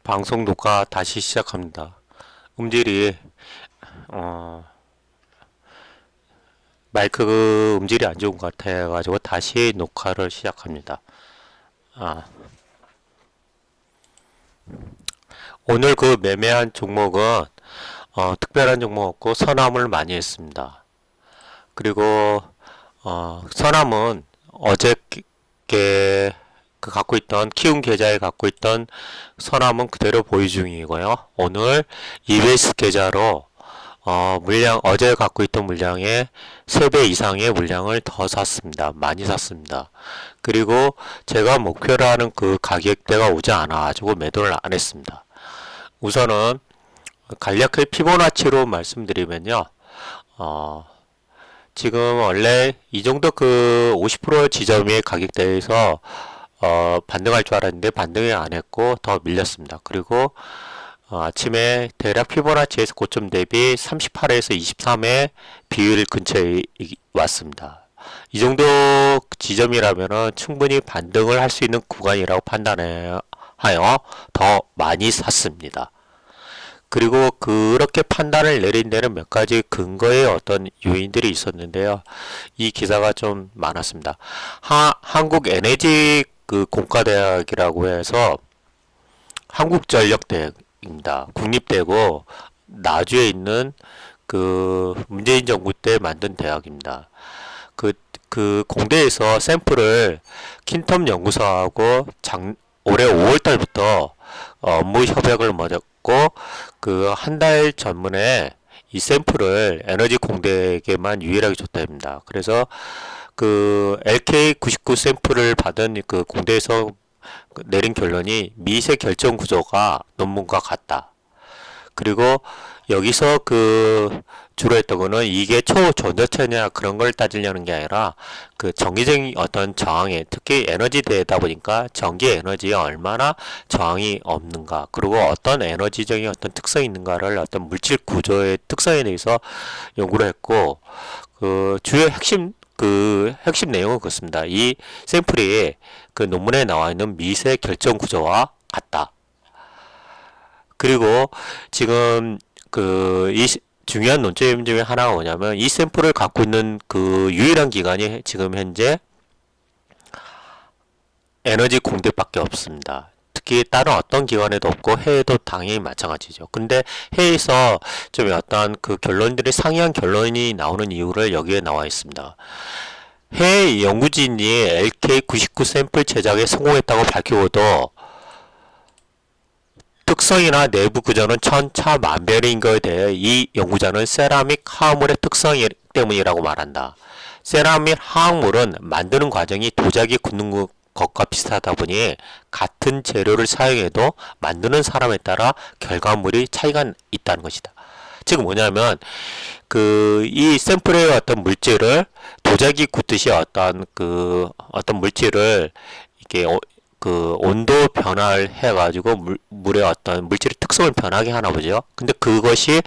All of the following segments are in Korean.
방송 녹화 다시 시작합니다. 음질이 마이크 음질이 안 좋은 것 같아가지고 다시 녹화를 시작합니다. 오늘 그 매매한 종목은 특별한 종목 없고 선암을 많이 했습니다. 그리고 선암은 어저께 그 갖고 있던 키운 계좌에 갖고 있던 선암은 그대로 보유 중이고요. 오늘 EBS 계좌로 물량 어제 갖고 있던 물량의 3배 이상의 물량을 더 샀습니다. 많이 샀습니다. 그리고 제가 목표로 하는 그 가격대가 오지 않아 가지고 매도를 안 했습니다. 우선은 간략하게 피보나치로 말씀드리면요. 지금 원래 이 정도 그 50% 지점의 가격대에서 반등할 줄 알았는데 반등이 안 했고 더 밀렸습니다. 그리고 아침에 대략 피보나치에서 고점 대비 38에서 23의 비율 근처에 왔습니다. 이 정도 지점이라면 충분히 반등을 할 수 있는 구간이라고 판단하여 더 많이 샀습니다. 그리고 그렇게 판단을 내린 데는 몇 가지 근거의 어떤 요인들이 있었는데요. 이 기사가 좀 많았습니다. 한국 에너지 그 공과대학이라고 해서 한국전력대입니다. 국립대고 나주에 있는 그 문재인 정부 때 만든 대학입니다. 그 공대에서 샘플을 킨텀 연구소하고 올해 5월 달부터 업무 협약을 맺었고 그 한 달 전문에 이 샘플을 에너지 공대에게만 유일하게 줬답니다. 그래서 그 LK99 샘플을 받은 그 공대에서 내린 결론이 미세 결정 구조가 논문과 같다. 그리고 여기서 그 주로 했던 거는 이게 초전도체냐 그런 걸 따지려는 게 아니라 그 전기적인 어떤 저항에 특히 에너지대다 보니까 전기 에너지에 얼마나 저항이 없는가 그리고 어떤 에너지적인 어떤 특성이 있는가를 어떤 물질 구조의 특성에 대해서 연구를 했고 그 주요 핵심 내용은 그렇습니다. 이 샘플이 그 논문에 나와 있는 미세 결정 구조와 같다. 그리고 지금 이 중요한 논점 중에 하나가 뭐냐면 이 샘플을 갖고 있는 그 유일한 기관이 지금 현재 에너지 공대밖에 없습니다. 특히 다른 어떤 기관에도 없고 해외도 당연히 마찬가지죠. 근데 해외에서 좀 어떤 그 결론들이 상이한 결론이 나오는 이유를 여기에 나와 있습니다. 해외 연구진이 LK99 샘플 제작에 성공했다고 밝히고도 특성이나 내부 구조는 천차만별인 것에 대해 이 연구자는 세라믹 화학물의 특성 때문이라고 말한다. 세라믹 화학물은 만드는 과정이 도자기 굽는 것과 비슷하다 보니 같은 재료를 사용해도 만드는 사람에 따라 결과물이 차이가 있다는 것이다. 즉 뭐냐면 이 샘플의 어떤 물질을 도자기 굽듯이 어떤 물질을 이렇게 그 온도 변화를 해가지고 물의 어떤 물질의 특성을 변하게 하나 보죠. 근데 그것이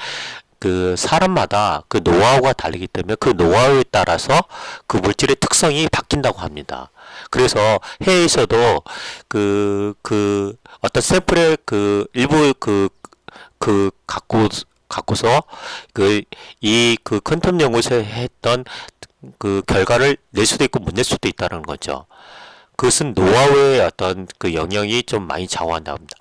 그 사람마다 그 노하우가 다르기 때문에 그 노하우에 따라서 그 물질의 특성이 바뀐다고 합니다. 그래서 해외에서도 어떤 샘플의 그 일부 갖고서 퀀텀 연구소에 했던 그 결과를 낼 수도 있고 못 낼 수도 있다는 거죠. 그것은 노하우의 어떤 그 영역이 좀 많이 좌우한다고 합니다.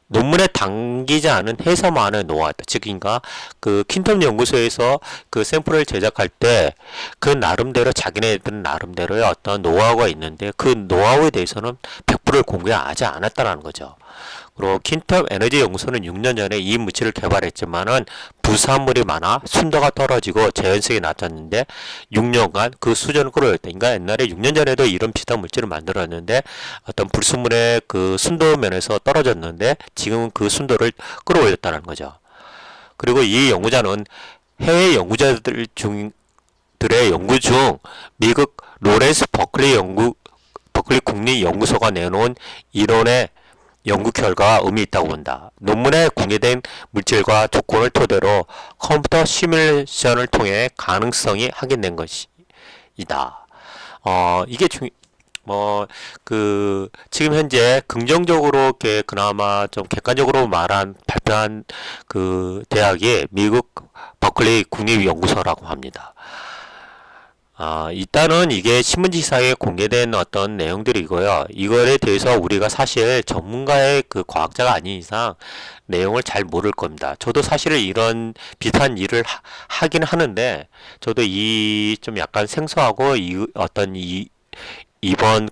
논문에 담기지 않은 해서만의 노하우다. 즉, 그러니까 그 퀸텀 연구소에서 그 샘플을 제작할 때 그 나름대로 자기네들은 나름대로의 어떤 노하우가 있는데 그 노하우에 대해서는 100%를 공개하지 않았다는 거죠. 그리고 퀸텀 에너지 연구소는 6년 전에 이 물질을 개발했지만은 부산물이 많아 순도가 떨어지고 재현색이 낮았는데 6년간 그 수준을 끌어올렸다. 그러니까 옛날에 6년 전에도 이런 비슷한 물질을 만들었는데 어떤 불순물의 그 순도 면에서 떨어졌는데 지금은 그 순도를 끌어올렸다는 거죠. 그리고 이 연구자는 해외 연구자들의 연구 중 미국 로렌스 버클리 국립연구소가 내놓은 이론의 연구 결과가 의미 있다고 본다. 논문에 공개된 물질과 조건을 토대로 컴퓨터 시뮬레이션을 통해 가능성이 확인된 것이다. 이게 지금 현재 긍정적으로 이렇게 그나마 좀 객관적으로 발표한 그 대학이 미국 버클리 국립연구소라고 합니다. 일단은 이게 신문지상에 공개된 어떤 내용들이고요. 이거에 대해서 우리가 사실 전문가의 그 과학자가 아닌 이상 내용을 잘 모를 겁니다. 저도 사실 이런 비슷한 일을 하긴 하는데, 저도 이 좀 약간 생소하고 이번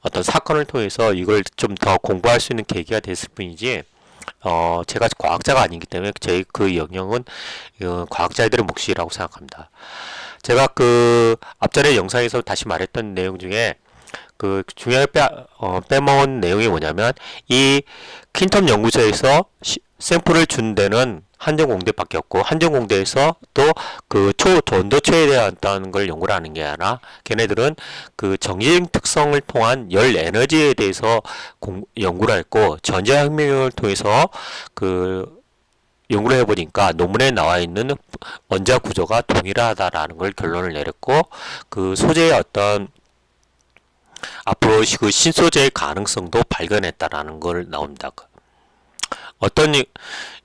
어떤 사건을 통해서 이걸 좀 더 공부할 수 있는 계기가 됐을 뿐이지, 제가 과학자가 아니기 때문에 제 그 영역은 과학자들의 몫이라고 생각합니다. 제가 앞전에 영상에서 다시 말했던 내용 중에 중요하게 빼먹은 내용이 뭐냐면, 이 퀸텀 연구소에서 샘플을 준 데는 한전공대밖에 없고, 한전공대에서 또 전도체에 대한 어떤 걸 연구를 하는 게 아니라, 걔네들은 정지적 특성을 통한 열 에너지에 대해서 연구를 했고, 전자혁명을 통해서 연구를 해보니까 논문에 나와 있는 원자 구조가 동일하다라는 걸 결론을 내렸고, 소재의 어떤 앞으로 신소재의 가능성도 발견했다라는 걸 나옵니다.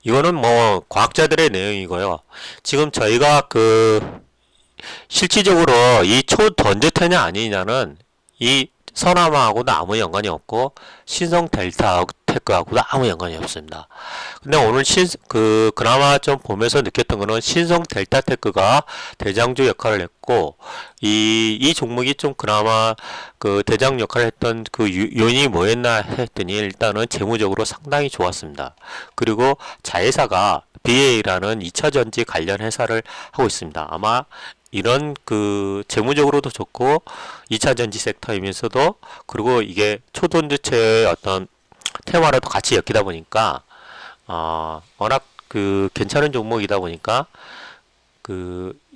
이거는 과학자들의 내용이고요. 지금 저희가 실질적으로 이 초던제태냐 아니냐는 이 서남하고도 아무 연관이 없고, 신성 델타 테크하고도 아무 연관이 없습니다. 근데 오늘 그나마 좀 보면서 느꼈던 거는, 신성 델타 테크가 대장주 역할을 했고, 이 종목이 좀 그나마 대장 역할을 했던 요인이 뭐였나 했더니, 일단은 재무적으로 상당히 좋았습니다. 그리고 자회사가 BA라는 2차전지 관련 회사를 하고 있습니다. 아마 이런 재무적으로도 좋고 2차전지 섹터이면서도, 그리고 이게 초전도체의 어떤 테마로도 같이 엮이다 보니까 워낙 괜찮은 종목이다 보니까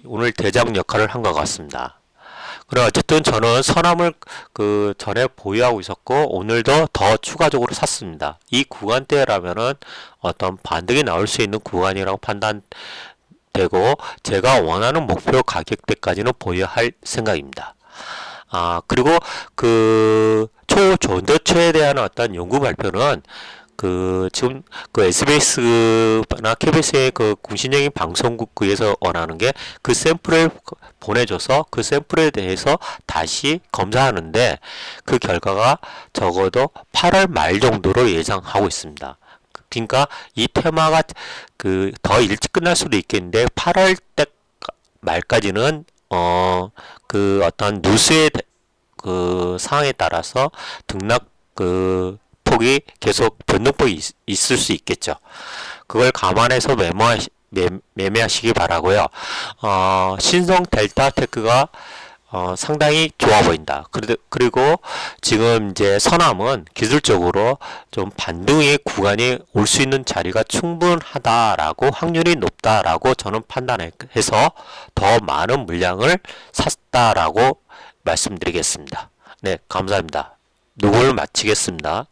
오늘 대장 역할을 한 것 같습니다. 그래, 어쨌든 저는 선암을 전에 보유하고 있었고, 오늘도 더 추가적으로 샀습니다. 이 구간대라면은 어떤 반등이 나올 수 있는 구간이라고 판단되고, 제가 원하는 목표 가격대까지는 보유할 생각입니다. 그리고 초전도체에 대한 어떤 연구 발표는 지금 SBS나 KBS의 공신력인 방송국에서 원하는 게, 샘플을 보내줘서 그 샘플에 대해서 다시 검사하는데, 그 결과가 적어도 8월 말 정도로 예상하고 있습니다. 그러니까 이 테마가 더 일찍 끝날 수도 있겠는데, 8월 때 말까지는 어떤 뉴스의 상황에 따라서 등락 폭이 계속 변동폭이 있을 수 있겠죠. 그걸 감안해서 매매하시기 바라고요. 신성 델타 테크가 상당히 좋아 보인다. 그리고 지금 이제 서남은 기술적으로 좀 반등의 구간이 올 수 있는 자리가 충분하다라고, 확률이 높다라고 저는 판단해서 더 많은 물량을 샀다라고 말씀드리겠습니다. 네, 감사합니다. 녹음을 마치겠습니다.